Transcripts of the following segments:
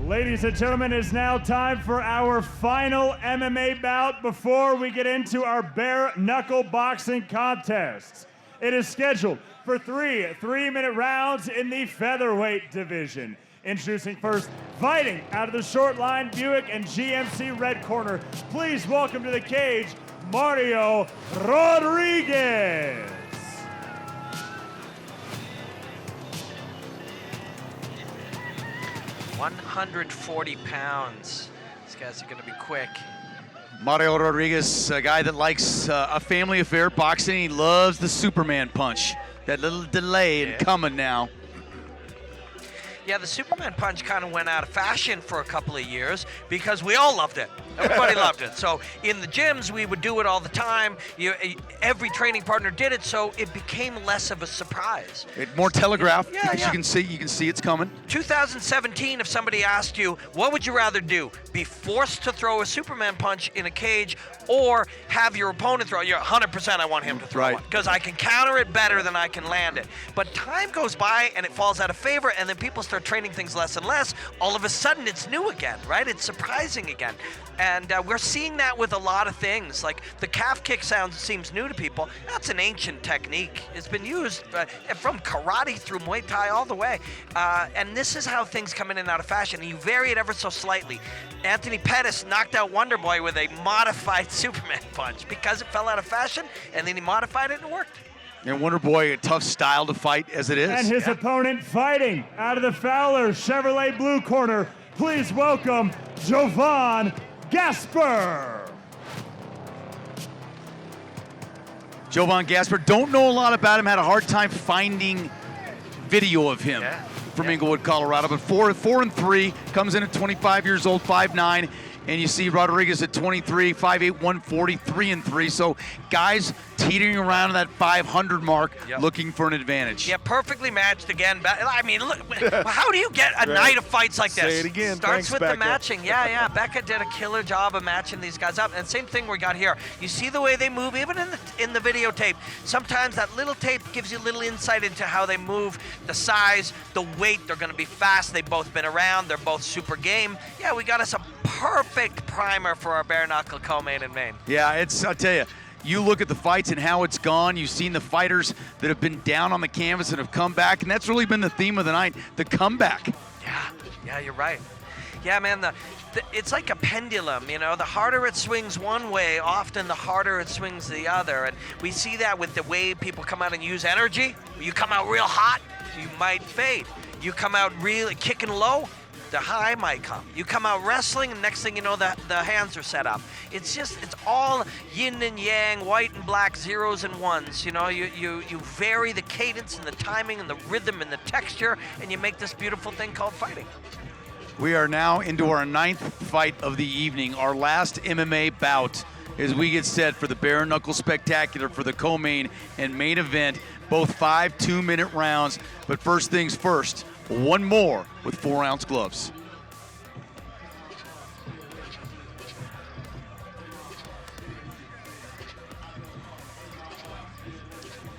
Ladies and gentlemen, it is now time for our final MMA bout before we get into our bare knuckle boxing contests. It is scheduled for three-minute rounds in the featherweight division. Introducing first, fighting out of the short line Buick and GMC red corner. Please welcome to the cage, Mario Rodriguez. 140 pounds. These guys are going to be quick. Mario Rodriguez, a guy that likes a family affair boxing. He loves the Superman punch. That little delay in coming now. Yeah, the Superman punch kind of went out of fashion for a couple of years because we all loved it. Everybody loved it. So in the gyms, we would do it all the time. Every training partner did it, so it became less of a surprise. More telegraphed Yeah, because yeah. you can see it's coming. 2017, if somebody asked you, what would you rather do? Be forced to throw a Superman punch in a cage or have your opponent throw? You're 100% I want him to throw Right. one because I can counter it better than I can land it. But time goes by and it falls out of favor, and then people start training things less and less. All of a sudden, it's new again, right? It's surprising again. And we're seeing that with a lot of things. Like the calf kick seems new to people. That's an ancient technique. It's been used from karate through Muay Thai all the way. And this is how things come in and out of fashion. And you vary it ever so slightly. Anthony Pettis knocked out Wonder Boy with a modified Superman punch because it fell out of fashion, and then he modified it and it worked. And Wonder Boy, a tough style to fight as it is. And his opponent fighting out of the Fowler Chevrolet blue corner. Please welcome Jovan Gasper. Jovan Gasper, don't know a lot about him, had a hard time finding video of him from Inglewood, Colorado, but 4-3, comes in at 25 years old, 5'9", and you see Rodriguez at 23, 5'8", 140, 3-3. So guys teetering around that 500 mark, looking for an advantage. Yeah, perfectly matched again. I mean, look, how do you get a night of fights like this? Say it again. Starts Thanks, with Becca. the matching. Yeah. Becca did a killer job of matching these guys up. And same thing we got here. You see the way they move, even in the videotape. Sometimes that little tape gives you a little insight into how they move, the size, the weight. They're going to be fast. They've both been around. They're both super game. Yeah, we got us a perfect primer for our bare knuckle co-main and main. Yeah, I'll tell you, you look at the fights and how it's gone. You've seen the fighters that have been down on the canvas and have come back, and that's really been the theme of the night, the comeback. Yeah, you're right. Yeah, man, it's like a pendulum, you know. The harder it swings one way, often the harder it swings the other. And we see that with the way people come out and use energy. You come out real hot, you might fade. You come out really kicking low, the high might come. You come out wrestling, and next thing you know, the hands are set up. It's all yin and yang, white and black, zeros and ones. You know, you vary the cadence and the timing and the rhythm and the texture, and you make this beautiful thing called fighting. We are now into our 9th fight of the evening, our last MMA bout, as we get set for the bare knuckle spectacular for the co-main and main event, both 5 2-minute rounds. But first things first, one more with 4-ounce gloves.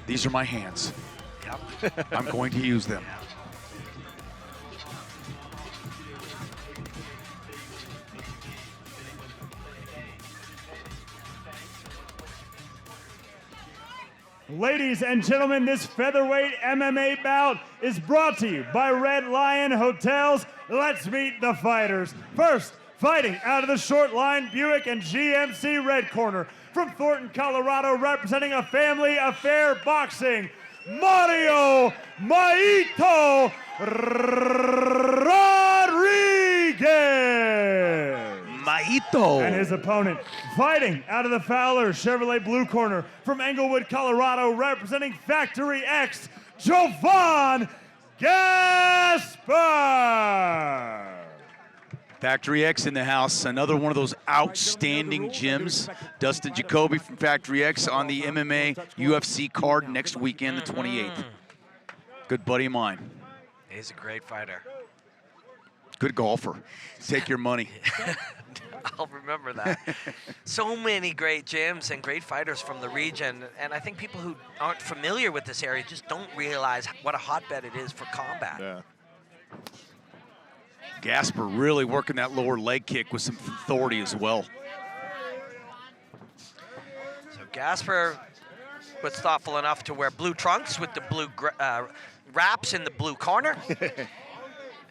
These are my hands. Yep. I'm going to use them. Ladies and gentlemen, this featherweight MMA bout is brought to you by Red Lion Hotels. Let's meet the fighters. First, fighting out of the short line Buick and GMC red corner. From Thornton, Colorado, representing a family affair boxing, Mario Maito Rodriguez. Maito. And his opponent, fighting out of the Fowler Chevrolet blue corner from Englewood, Colorado, representing Factory X, Jovan Gasper. Factory X in the house, another one of those outstanding gyms. Dustin Jacoby from Factory X on the MMA UFC card next weekend, the 28th. Good buddy of mine. He's a great fighter. Good golfer. Take your money. I'll remember that. So many great gyms and great fighters from the region, and I think people who aren't familiar with this area just don't realize what a hotbed it is for combat. Yeah. Gasper really working that lower leg kick with some authority as well. So Gasper was thoughtful enough to wear blue trunks with the blue wraps in the blue corner.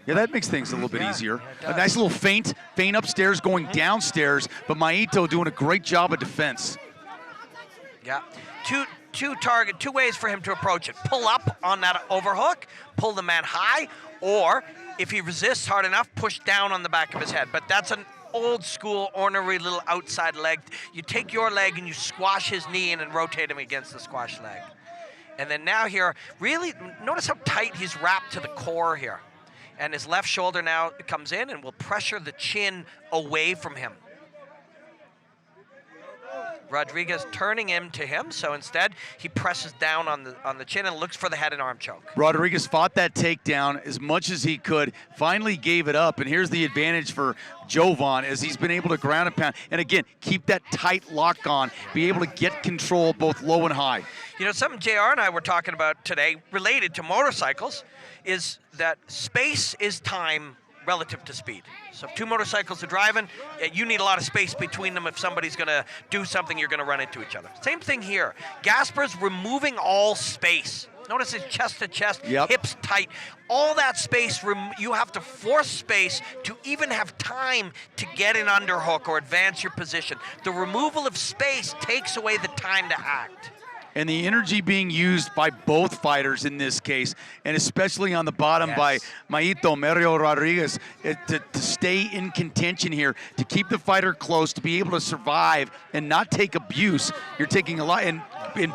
Yeah, that makes things a little bit easier. Yeah, A nice little feint upstairs, going downstairs, but Maito doing a great job of defense. Yeah, two ways for him to approach it. Pull up on that overhook, pull the man high, or if he resists hard enough, push down on the back of his head. But that's an old school, ornery little outside leg. You take your leg and you squash his knee in and rotate him against the squash leg. And then now here, really, notice how tight he's wrapped to the core here. And his left shoulder now comes in and will pressure the chin away from him. Rodriguez turning him to him, so instead he presses down on the chin and looks for the head and arm choke. Rodriguez fought that takedown as much as he could, finally gave it up, and here's the advantage for Jovan as he's been able to ground and pound, and again, keep that tight lock on, be able to get control both low and high. You know, something JR and I were talking about today related to motorcycles is that space is time relative to speed. So if two motorcycles are driving, you need a lot of space between them. If somebody's going to do something, you're going to run into each other. Same thing here. Gasper's removing all space. Notice his chest to chest, hips tight. All that space, you have to force space to even have time to get an underhook or advance your position. The removal of space takes away the time to act. And the energy being used by both fighters in this case, and especially on the bottom by Mario Rodriguez, to stay in contention here, to keep the fighter close, to be able to survive and not take abuse. You're taking a lot in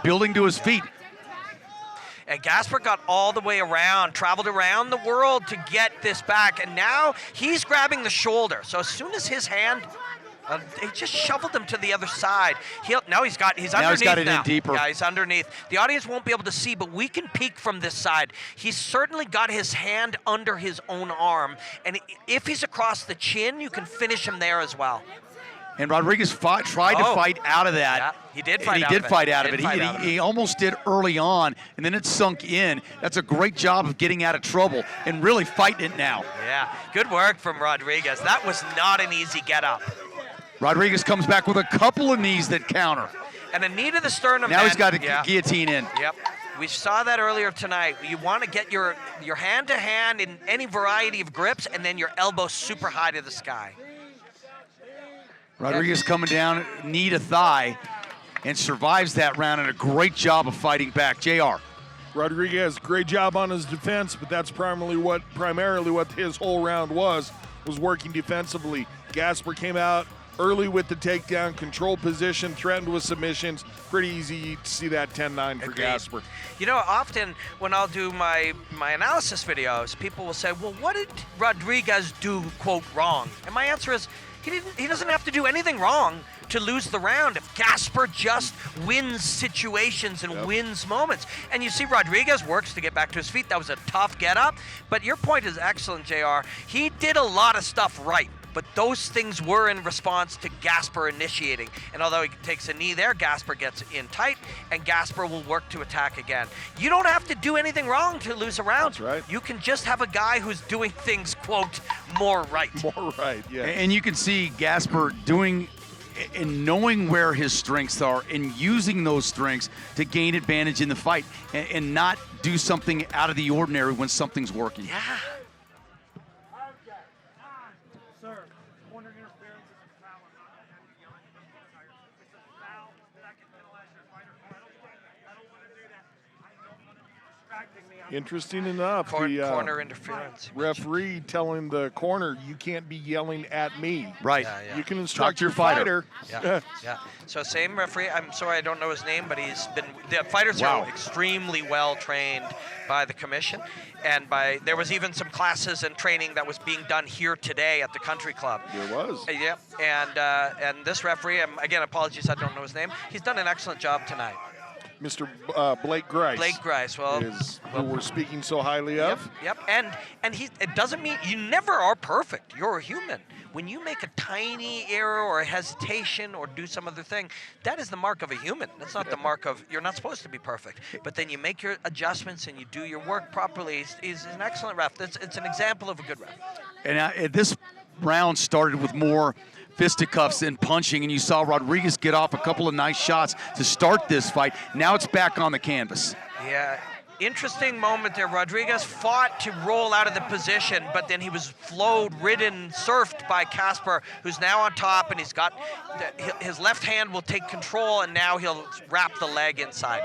building to his feet. And Gasper got all the way around, traveled around the world to get this back, and now he's grabbing the shoulder. So as soon as his hand, he just shoveled him to the other side. He's underneath now. He's got it in deeper. Yeah, he's underneath. The audience won't be able to see, but we can peek from this side. He's certainly got his hand under his own arm, and if he's across the chin, you can finish him there as well. And Rodriguez tried to fight out of that. Yeah, he did fight out of it. He almost did early on, and then it sunk in. That's a great job of getting out of trouble and really fighting it now. Yeah, good work from Rodriguez. That was not an easy get up. Rodriguez comes back with a couple of knees that counter. And a knee to the sternum. Now he's got a guillotine in. Yep. We saw that earlier tonight. You want to get your hand to hand in any variety of grips, and then your elbow super high to the sky. Rodriguez coming down, knee to thigh, and survives that round, and a great job of fighting back. JR. Rodriguez, great job on his defense, but that's primarily what his whole round was working defensively. Gasper came out early with the takedown, control position, threatened with submissions. Pretty easy to see that 10-9 for Gasper. You know, often when I'll do my analysis videos, people will say, well, what did Rodriguez do, quote, wrong? And my answer is, he doesn't have to do anything wrong to lose the round if Gasper just wins situations and wins moments. And you see Rodriguez works to get back to his feet. That was a tough get up. But your point is excellent, JR. He did a lot of stuff right, but those things were in response to Gasper initiating. And although he takes a knee there, Gasper gets in tight, and Gasper will work to attack again. You don't have to do anything wrong to lose a round. That's right. You can just have a guy who's doing things, quote, more right. More right, yeah. And you can see Gasper doing and knowing where his strengths are and using those strengths to gain advantage in the fight and not do something out of the ordinary when something's working. Yeah. Interesting enough, corner interference. Referee telling the corner, you can't be yelling at me. Right. Yeah. You can instruct your fighter. Yeah. So same referee. I'm sorry I don't know his name, but the fighters are extremely well trained by the commission, and there was even some classes and training that was being done here today at the country club. There was. Yeah. And this referee, again, apologies I don't know his name. He's done an excellent job tonight. Mr. Blake Grice. Blake Grice, who we're speaking so highly of. Yep. And it doesn't mean you never are perfect. You're a human. when you make a tiny error or a hesitation or do some other thing, that is the mark of a human. That's not the mark of, you're not supposed to be perfect. But then you make your adjustments and you do your work properly. He's an excellent ref. It's an example of a good ref. And this round started with more fisticuffs and punching, and you saw Rodriguez get off a couple of nice shots to start this fight. Now it's back on the canvas. Yeah, interesting moment there. Rodriguez fought to roll out of the position, but then he was flowed, ridden, surfed by Gasper, who's now on top, and he's got his left hand will take control, and now he'll wrap the leg inside.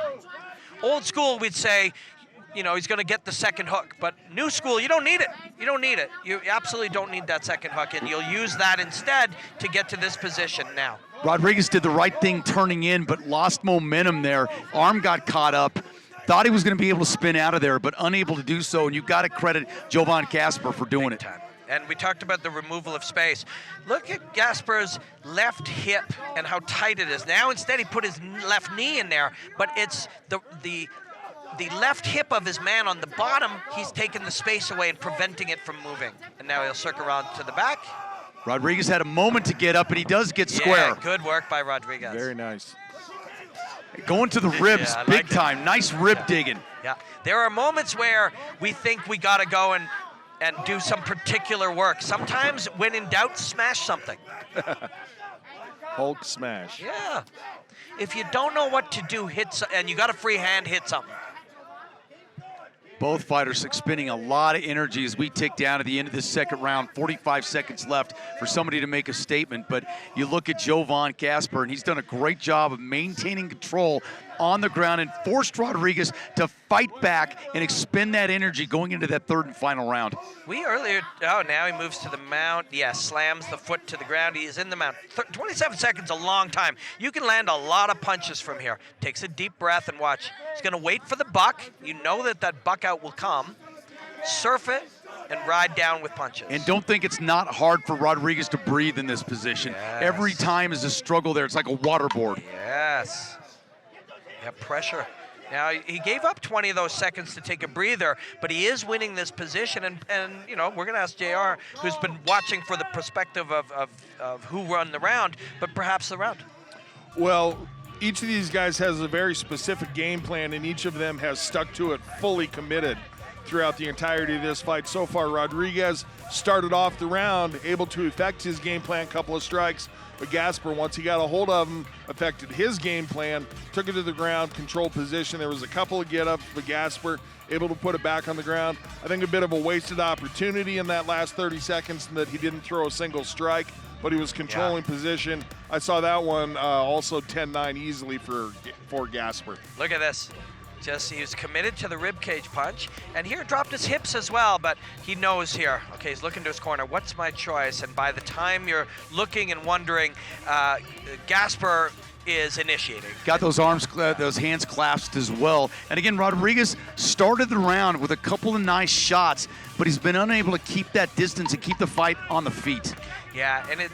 Old school, we'd say, you know, he's going to get the second hook, but new school, you don't need it. You don't need it. You absolutely don't need that second hook, and you'll use that instead to get to this position now. Rodriguez did the right thing turning in, but lost momentum there. Arm got caught up. Thought he was going to be able to spin out of there, but unable to do so, and you got to credit Jovan Gasper for doing it. Time. And we talked about the removal of space. Look at Gasper's left hip and how tight it is. Now instead he put his left knee in there, but it's the left hip of his man on the bottom, he's taking the space away and preventing it from moving. And now he'll circle around to the back. Rodriguez had a moment to get up, and he does get square. Yeah, good work by Rodriguez. Very nice. Going to the ribs, Yeah, big time. Nice rib digging. Yeah, there are moments where we think we got to go and do some particular work. Sometimes when in doubt, smash something. Hulk smash. Yeah. If you don't know what to do, and you got a free hand, hit something. Both fighters expending a lot of energy as we tick down to the end of this second round. 45 seconds left for somebody to make a statement. But you look at Jovan Gasper, and he's done a great job of maintaining control on the ground and forced Rodriguez to fight back and expend that energy going into that third and final round. Now he moves to the mount. Yeah, slams the foot to the ground. He is in the mount. 27 seconds, a long time. You can land a lot of punches from here. Takes a deep breath and watch. He's going to wait for the buck. You know that buck out will come. Surf it and ride down with punches. And don't think it's not hard for Rodriguez to breathe in this position. Yes. Every time is a struggle there. It's like a waterboard. Yes. Yeah, pressure. Now, he gave up 20 of those seconds to take a breather, but he is winning this position, and you know, we're going to ask JR, who's been watching for the perspective of who won the round, but perhaps the round. Well, each of these guys has a very specific game plan, and each of them has stuck to it, fully committed throughout the entirety of this fight. So far, Rodriguez started off the round, able to effect his game plan, couple of strikes, but Gasper, once he got a hold of him, affected his game plan, took it to the ground, controlled position. There was a couple of get-ups, but Gasper able to put it back on the ground. I think a bit of a wasted opportunity in that last 30 seconds that he didn't throw a single strike, but he was controlling position. I saw that one also 10-9 easily for Gasper. Look at this. He was committed to the rib cage punch, and here dropped his hips as well, but he knows here. Okay, he's looking to his corner. What's my choice? And by the time you're looking and wondering, Gasper is initiating. Got those those hands clasped as well. And again, Rodriguez started the round with a couple of nice shots, but he's been unable to keep that distance and keep the fight on the feet. Yeah, and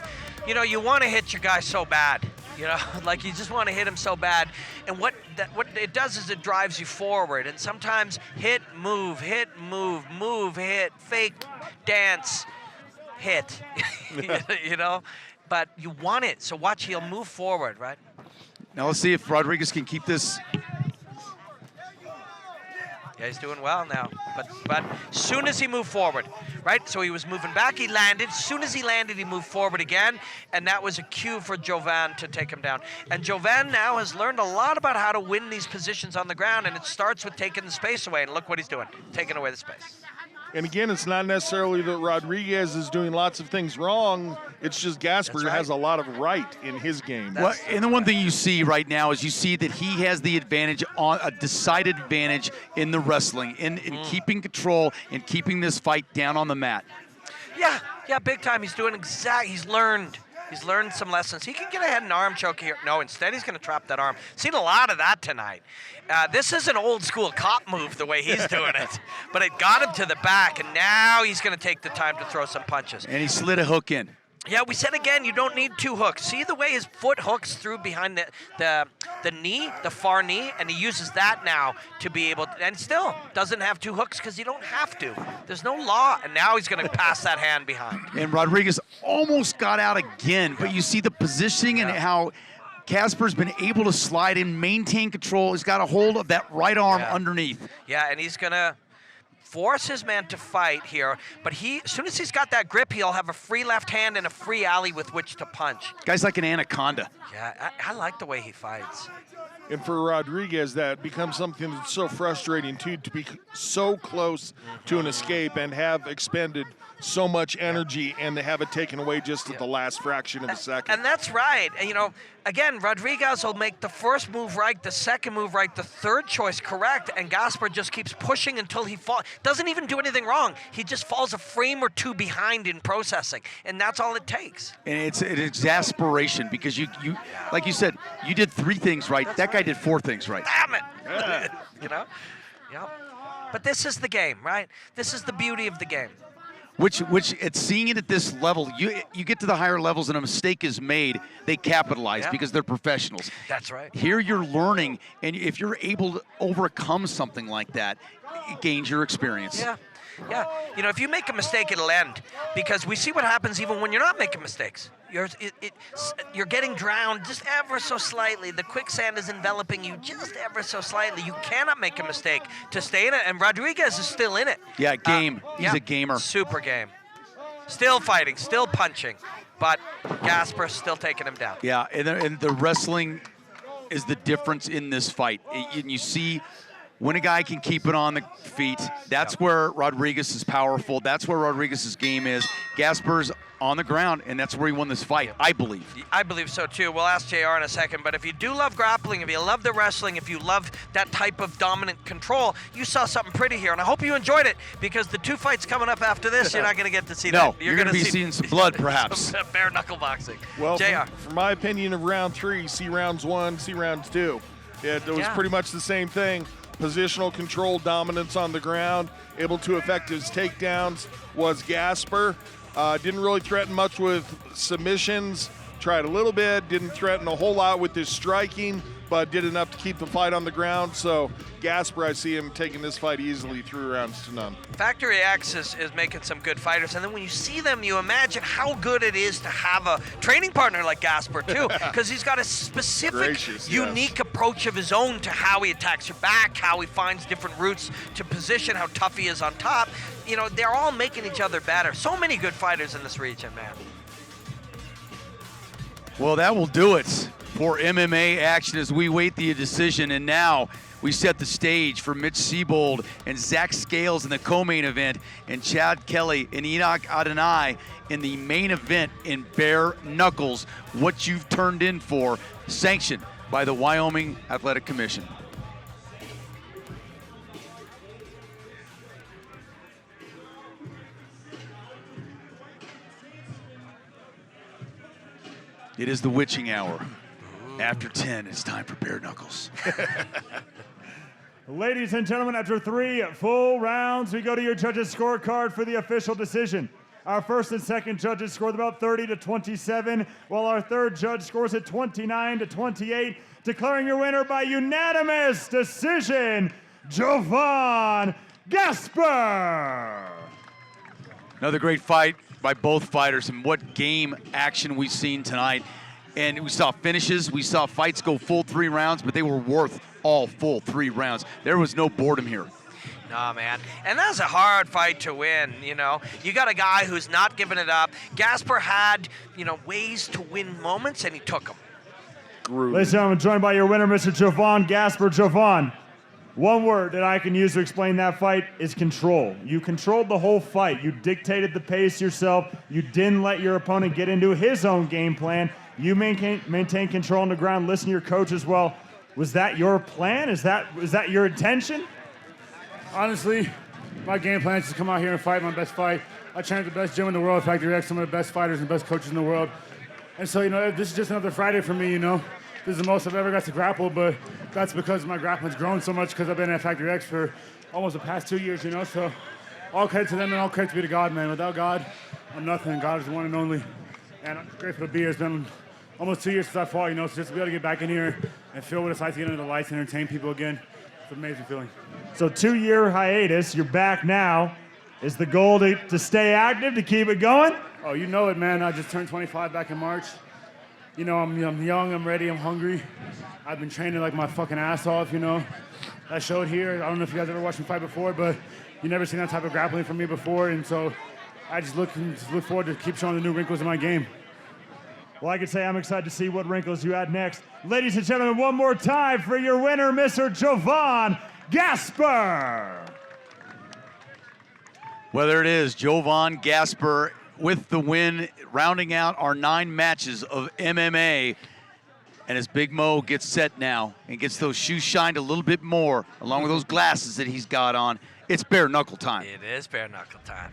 you want to hit your guy so bad. You know, like you just want to hit him so bad. And what it does is it drives you forward. And sometimes hit, move, hit, move, hit, fake, dance, hit. You know, but you want it. So watch, he'll move forward, right? Now let's see if Rodriguez can keep this. Yeah, he's doing well now. But soon as he moved forward, right? So he was moving back, he landed. As soon as he landed, he moved forward again. And that was a cue for Jovan to take him down. And Jovan now has learned a lot about how to win these positions on the ground. And it starts with taking the space away. And look what he's doing, taking away the space. And again, it's not necessarily that Rodriguez is doing lots of things wrong. It's just Gasper has a lot of right in his game. Well, and the one thing you see right now is you see that he has the advantage, a decided advantage in the wrestling, in keeping control and keeping this fight down on the mat. Yeah, big time. He's doing he's learned some lessons. He can get ahead and arm choke here. No, instead he's going to trap that arm. Seen a lot of that tonight. This is an old school cop move the way he's doing it. But it got him to the back, and now he's going to take the time to throw some punches. And he slid a hook in. Yeah, we said again, you don't need 2 hooks. See the way his foot hooks through behind the knee, the far knee, and he uses that now to be able to, and still doesn't have 2 hooks because you don't have to. There's no law, and now he's going to pass that hand behind. And Rodriguez almost got out again, but you see the positioning and how Gasper's been able to slide and maintain control. He's got a hold of that right arm underneath. Yeah, and he's going to force his man to fight here, but as soon as he's got that grip, he'll have a free left hand and a free alley with which to punch. Guy's like an anaconda. Yeah, I like the way he fights. And for Rodriguez, that becomes something that's so frustrating, too, to be so close to an escape and have expended so much energy and to have it taken away just at the last fraction of a second. And that's right. And, again, Rodriguez will make the first move right, the second move right, the third choice correct, and Gasper just keeps pushing until he falls. Doesn't even do anything wrong. He just falls a frame or 2 behind in processing, and that's all it takes. And it's an exasperation because you like you said, you did 3 things right. That guy did 4 things right. Damn it! Yep. But this is the game, right? This is the beauty of the game. Which at seeing it at this level, you get to the higher levels and a mistake is made, they capitalize because they're professionals. That's right. Here you're learning, and if you're able to overcome something like that, it gains your experience. Yeah. Yeah, if you make a mistake, it'll end, because we see what happens even when you're not making mistakes. You're getting drowned just ever so slightly. The quicksand is enveloping you just ever so slightly. You cannot make a mistake to stay in it, and Rodriguez is still in it. Yeah, game. He's a gamer. Super game. Still fighting, still punching, but Gasper still taking him down. Yeah, and the wrestling is the difference in this fight. And you see, when a guy can keep it on the feet, that's where Rodriguez is powerful. That's where Rodriguez's game is. Gasper's on the ground, and that's where he won this fight, I believe. I believe so, too. We'll ask JR in a second, but if you do love grappling, if you love the wrestling, if you love that type of dominant control, you saw something pretty here, and I hope you enjoyed it, because the 2 fights coming up after this, you're not going to get to see that. No, you're going to be seeing some blood, perhaps. Some bare knuckle boxing. Well, JR. from my opinion of round 3, see rounds 1, see rounds 2. It was pretty much the same thing. Positional control, dominance on the ground, able to effect his takedowns was Gasper. Didn't really threaten much with submissions. Tried a little bit, didn't threaten a whole lot with his striking, but did enough to keep the fight on the ground. So Gasper, I see him taking this fight easily 3 rounds to none. Factory X is making some good fighters, and then when you see them, you imagine how good it is to have a training partner like Gasper, too, because he's got a specific, unique approach of his own to how he attacks your back, how he finds different routes to position, how tough he is on top. They're all making each other better. So many good fighters in this region, man. Well, that will do it for MMA action as we wait the decision. And now we set the stage for Mitch Seabold and Zach Scales in the co-main event, and Chad Kelly and Enoch Adonai in the main event in bare knuckles. What you've turned in for, sanctioned by the Wyoming Athletic Commission. It is the witching hour. After 10, it's time for bare knuckles. Ladies and gentlemen, after 3 full rounds, we go to your judges' scorecard for the official decision. Our first and second judges scored about 30-27, while our third judge scores at 29-28, declaring your winner by unanimous decision, Jovan Gasper. Another great fight by both fighters, and what game action we've seen tonight. And we saw finishes, we saw fights go full 3 rounds, but they were worth all full 3 rounds. There was no boredom here. No, man. And that's a hard fight to win, You got a guy who's not giving it up. Gasper had, ways to win moments, and he took them. Ladies and gentlemen, joined by your winner, Mr. Jovan Gasper. Jovan, one word that I can use to explain that fight is control. You controlled the whole fight. You dictated the pace yourself. You didn't let your opponent get into his own game plan. You maintain control on the ground, listen to your coach as well. Was that your plan? Was that your intention? Honestly, my game plan is to come out here and fight my best fight. I train at the best gym in the world, Factory X, some of the best fighters and best coaches in the world. And so, this is just another Friday for me, This is the most I've ever got to grapple, but that's because my grappling's grown so much because I've been at Factory X for almost the past 2 years, So all credit to them and all credit to be to God, man. Without God, I'm nothing. God is the one and only. And I'm grateful to be here. It's been almost 2 years since I fought, you know, so just to be able to get back in here and feel what it's like to get under the lights and entertain people again, it's an amazing feeling. So 2-year hiatus, you're back now. Is the goal to stay active, to keep it going? Oh, you know it, man. I just turned 25 back in March. You know, I'm young, I'm ready, I'm hungry. I've been training like my fucking ass off, you know. I showed here. I don't know if you guys ever watched me fight before, but you never seen that type of grappling from me before, and so I just look forward to keep showing the new wrinkles in my game. Well, I can say I'm excited to see what wrinkles you add next. Ladies and gentlemen, one more time for your winner, Mr. Jovan Gasper. Whether it is Jovan Gasper with the win, rounding out our 9 matches of MMA. And as Big Mo gets set now and gets those shoes shined a little bit more, along with those glasses that he's got on, it's bare knuckle time. It is bare knuckle time.